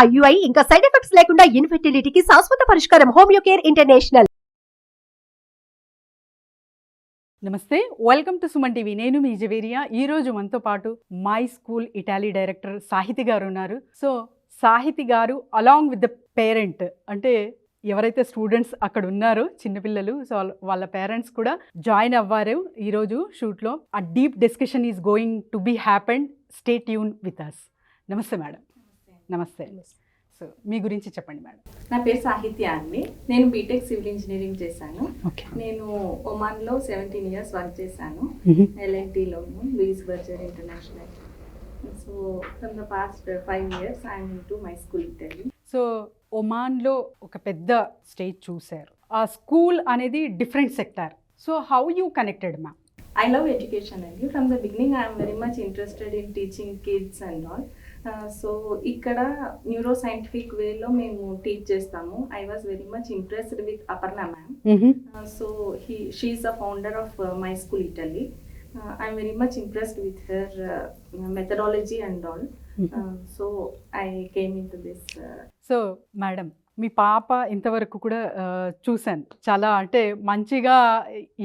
IUI ఇంకా side effects లేకుండా ఇన్ఫెర్టిలిటీకి శాశ్వత పరిష్కారం హోమియోకేర్ ఇంటర్నేషనల్. నమస్తే, వెల్కమ్ టు సుమన్ టీవీ. నేను మీ జవేరియా. ఈరోజు మనతో పాటు my school Italy director Sahiti గారు ఉన్నారు. సో సాహితి గారు అలాంగ్ విత్ ద పేరెంట్, అంటే ఎవరైతే స్టూడెంట్స్ అక్కడ ఉన్నారో చిన్నపిల్లలు, సో వాళ్ళ పేరెంట్స్ కూడా జాయిన్ అవ్వారు ఈరోజు షూట్లో. A deep discussion is going to be happened. Stay tune with us. నమస్తే మేడం. నమస్తే. సో మీ గురించి చెప్పండి మేడం. నా పేరు సాహిత్య అండి. నేను బీటెక్ సివిల్ ఇంజనీరింగ్ చేశాను. ఓకే. నేను ఒమాన్లో 17 years వర్క్ చేశాను. LNTలోను, Louis Berger international. So from the past 5 years I'm into my school Italy. So ఒమాన్లో ఒక పెద్ద స్టేజ్ చూశారు. ఆ స్కూల్ అనేది different sector. So how you connected ma'am? I love education అండి. From the beginning I'm very much interested in teaching kids and all. So ఇక్కడ neuro scientific వేలో మేము టీచ్ చేస్తాము. I was very much impressed with Aparna ma'am. So she's the founder of my school Italy. I'm very much impressed with her methodology and all. So I came into this. So madam, మీ పాప ఇంతవరకు కూడా చూశాను, చాలా అంటే మంచిగా,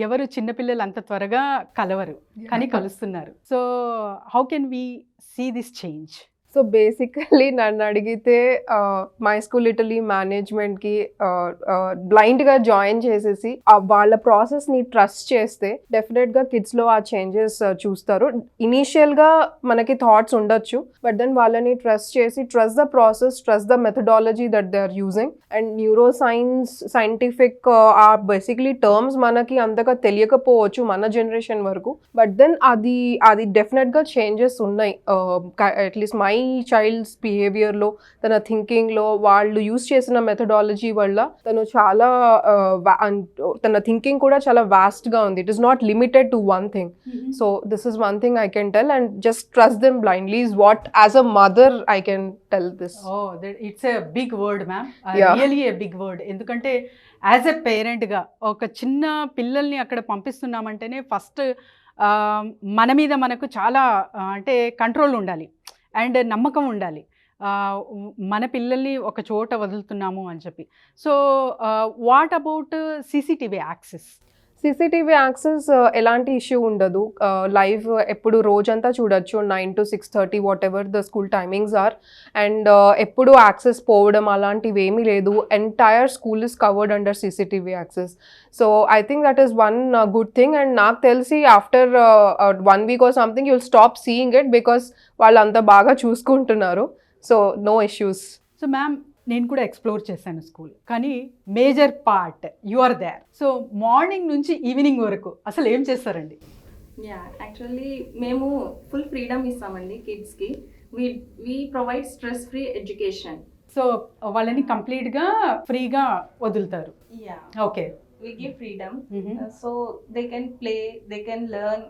ఎవరు చిన్నపిల్లలు అంత త్వరగా కలవరు కానీ కలుస్తున్నారు. So how can we see this change? So basically నన్ను అడిగితే మై స్కూల్ ఇటలీ మేనేజ్మెంట్కి బ్లైండ్గా జాయిన్ చేసేసి వాళ్ళ ప్రాసెస్ని ట్రస్ట్ చేస్తే డెఫినెట్గా కిడ్స్లో ఆ చేంజెస్ చూస్తారు. ఇనీషియల్గా మనకి థాట్స్ ఉండొచ్చు, బట్ దెన్ వాళ్ళని ట్రస్ట్ చేసి trust the process, trust the methodology that they are using. And neuro science, scientific uh basically terms మనకి అంతగా తెలియకపోవచ్చు మన జనరేషన్ వరకు, బట్ దెన్ అది డెఫినెట్గా చేంజెస్ ఉన్నాయి. అట్లీస్ట్ మై చైల్డ్స్ బిహేవియర్లో, తన థింకింగ్లో, వాళ్ళు యూస్ చేసిన మెథడాలజీ వల్ల తను చాలా తన థింకింగ్ కూడా చాలా వాస్ట్గా ఉంది. It is not limited to one thing. So this is one thing I can tell, and just trust them blindly is what as a mother I can tell this. It's a big word ma'am, really a big word. ఎందుకంటే as a పేరెంట్గా ఒక చిన్న పిల్లల్ని అక్కడ పంపిస్తున్నామంటేనే first మన మీద మనకు చాలా అంటే కంట్రోల్ ఉండాలి అండ్ నమ్మకం ఉండాలి, మన పిల్లల్ని ఒక చోట వదులుతున్నాము అని చెప్పి. So what about CCTV access? CCTV access ఎలాంటి ఇష్యూ ఉండదు. లైవ్ ఎప్పుడు రోజంతా చూడొచ్చు, 9 to 6:30 whatever the school timings are. And ఎప్పుడు యాక్సెస్ పోవడం అలాంటివి ఏమీ లేదు. Entire school is covered under CCTV access. So I think that is one good thing. And నాకు తెలిసి after 1 week or something you'll stop seeing it because వాళ్ళు అంత బాగా చూసుకుంటున్నారు. So no issues. So ma'am, నేను కూడా ఎక్స్ప్లోర్ చేశాను school, కానీ major part you are there. So morning నుంచి ఈవినింగ్ వరకు అసలు ఏం చేస్తారండి? యాక్చువల్లీ మేము ఫుల్ ఫ్రీడమ్ ఇస్తామండి కిడ్స్కి. We provide stress free education. So వాళ్ళని కంప్లీట్గా ఫ్రీగా వదులుతారు. Okay. We give freedom. So they can play, they can learn.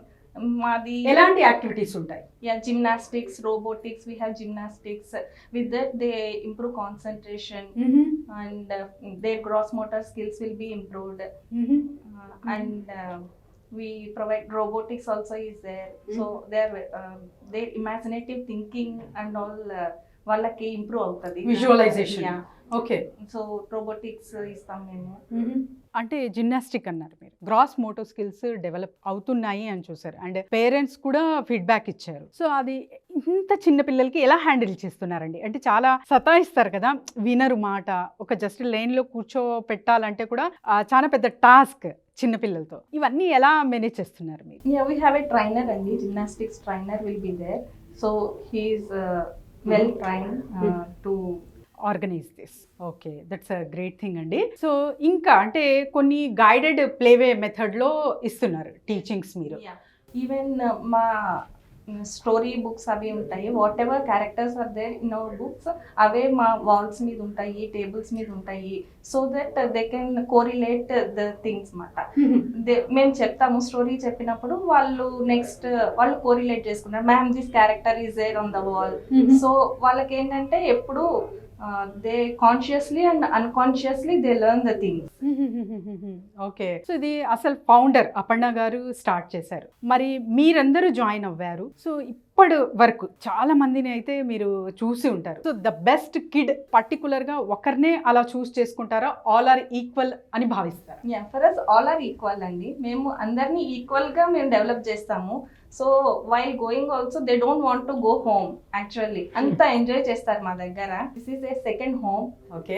మాది ఎలాంటి యాక్టివిటీస్ ఉంటాయి? Gymnastics, robotics. We have gymnastics. With that they improve concentration and their gross motor skills will be improved. And we provide robotics also is there. So their imaginative thinking and all వాళ్ళకి improve అవుతుంది. Visualisation. Okay. So robotics ఇస్తాం మేము. అంటే gymnastic అన్నారు మీరు, gross Moto skills develop అవుతున్నాయి అని చూసారు, అండ్ పేరెంట్స్ కూడా ఫీడ్బ్యాక్ ఇచ్చారు. సో అది ఇంత చిన్న పిల్లలకి ఎలా హ్యాండిల్ చేస్తున్నారండి? అంటే చాలా సతాయిస్తారు కదా, వినరు మాట. ఒక జస్ట్ లైన్లో కూర్చోపెట్టాలంటే కూడా చాలా పెద్ద టాస్క్ చిన్నపిల్లలతో. ఇవన్నీ ఎలా మేనేజ్ చేస్తున్నారు మీరు? వీ హ్యావ్ ఏ ట్రైనర్ అండి, gymnastics trainer will be there. So he is well trained to organize this. Okay, that's a great thing అండి. సో ఇంకా అంటే కొన్ని గైడెడ్ ప్లేవే మెథడ్లో ఇస్తున్నారు టీచింగ్స్ మీరు. ఈవెన్ మా స్టోరీ బుక్స్ అవి ఉంటాయి. Whatever characters are there in our books, అవే మా వాల్స్ మీద ఉంటాయి, టేబుల్స్ మీద ఉంటాయి. So that they can correlate the things మాట. మేము చెప్తాము, స్టోరీ చెప్పినప్పుడు వాళ్ళు నెక్స్ట్ వాళ్ళు కోరిలేట్ చేసుకున్నారు. Ma'am this character is there on the wall. So వాళ్ళకి ఏంటంటే ఎప్పుడు they consciously and unconsciously they learn the things. Okay. So ఇది అసలు ఫౌండర్ అపర్ణ గారు స్టార్ట్ చేశారు, మరి మీరందరూ జాయిన్ అవ్వారు. సో ఇప్పటి వరకు చాలా మందిని అయితే మీరు చూసి ఉంటారు. సో ద బెస్ట్ కిడ్ పర్టికులర్గా ఒకరినే అలా చూస్ చేసుకుంటారా, ఆల్ ఆర్ ఈక్వల్ అని భావిస్తారా? Yeah, for us all are equal అండి. మేము అందరినీ ఈక్వల్గా మేము డెవలప్ చేస్తాము. So while going also they don't want to go home. Actually అంతా ఎంజాయ్ చేస్తారు మా దగ్గర. This is a second home. Okay.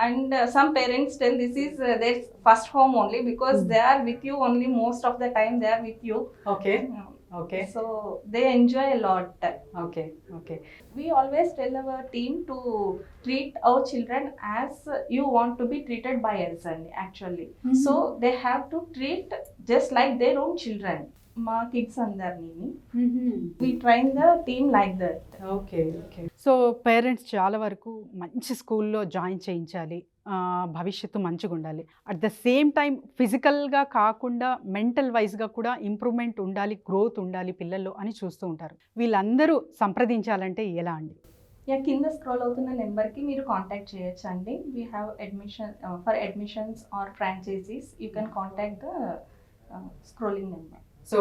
And some parents tell this is their first home only because they are with you only most of the time. They are with you. Okay. Okay. So they enjoy a lot. Okay. Okay. We always tell our team to treat our children as you want to be treated by us actually. So they have to treat just like their own children. మా kids అందరినీ we train the team like that. Okay. Okay. So parents చాలా వరకు మంచి స్కూల్లో join చేయించాలి, భవిష్యత్తు మంచిగా ఉండాలి, అట్ ద సేమ్ టైం ఫిజికల్గా కాకుండా మెంటల్ వైజ్గా కూడా ఇంప్రూవ్మెంట్ ఉండాలి, గ్రోత్ ఉండాలి పిల్లల్లో అని చూస్తూ ఉంటారు. వీళ్ళందరూ సంప్రదించాలంటే ఎలా అండి? యా, కింద స్క్రోల్ అవుతున్న నెంబర్కి మీరు కాంటాక్ట్ చేయొచ్చు అండి. We have admission for admissions or franchises. You can contact the scrolling number. So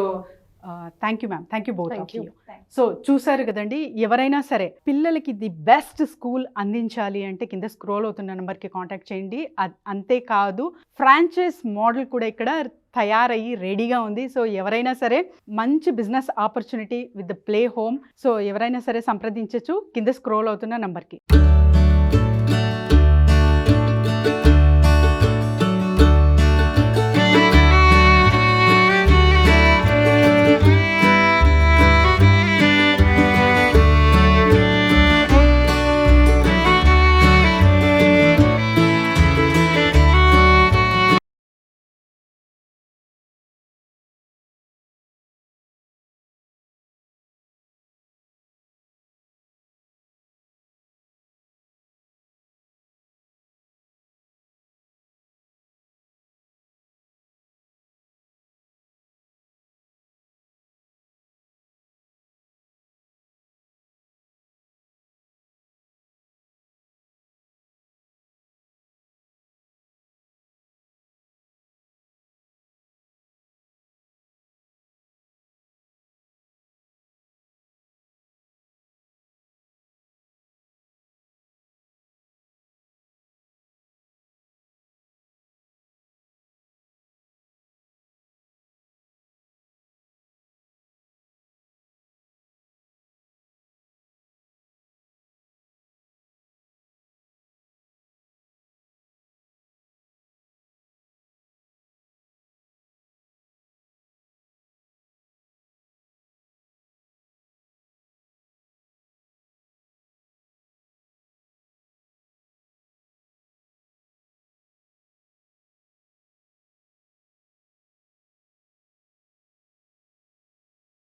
thank you ma'am, thank you both of you. Thanks. So చూసారు కదండి, ఎవరైనా సరే పిల్లలకి ది బెస్ట్ స్కూల్ అందించాలి అంటే కింద స్క్రోల్ అవుతున్న నెంబర్కి కాంటాక్ట్ చేయండి. అంతేకాదు ఫ్రాంచైజ్ మోడల్ కూడా ఇక్కడ తయారయ్యి రెడీగా ఉంది. సో ఎవరైనా సరే మంచి business opportunity with the play home. So ఎవరైనా సరే సంప్రదించవచ్చు కింద స్క్రోల్ అవుతున్న నెంబర్కి.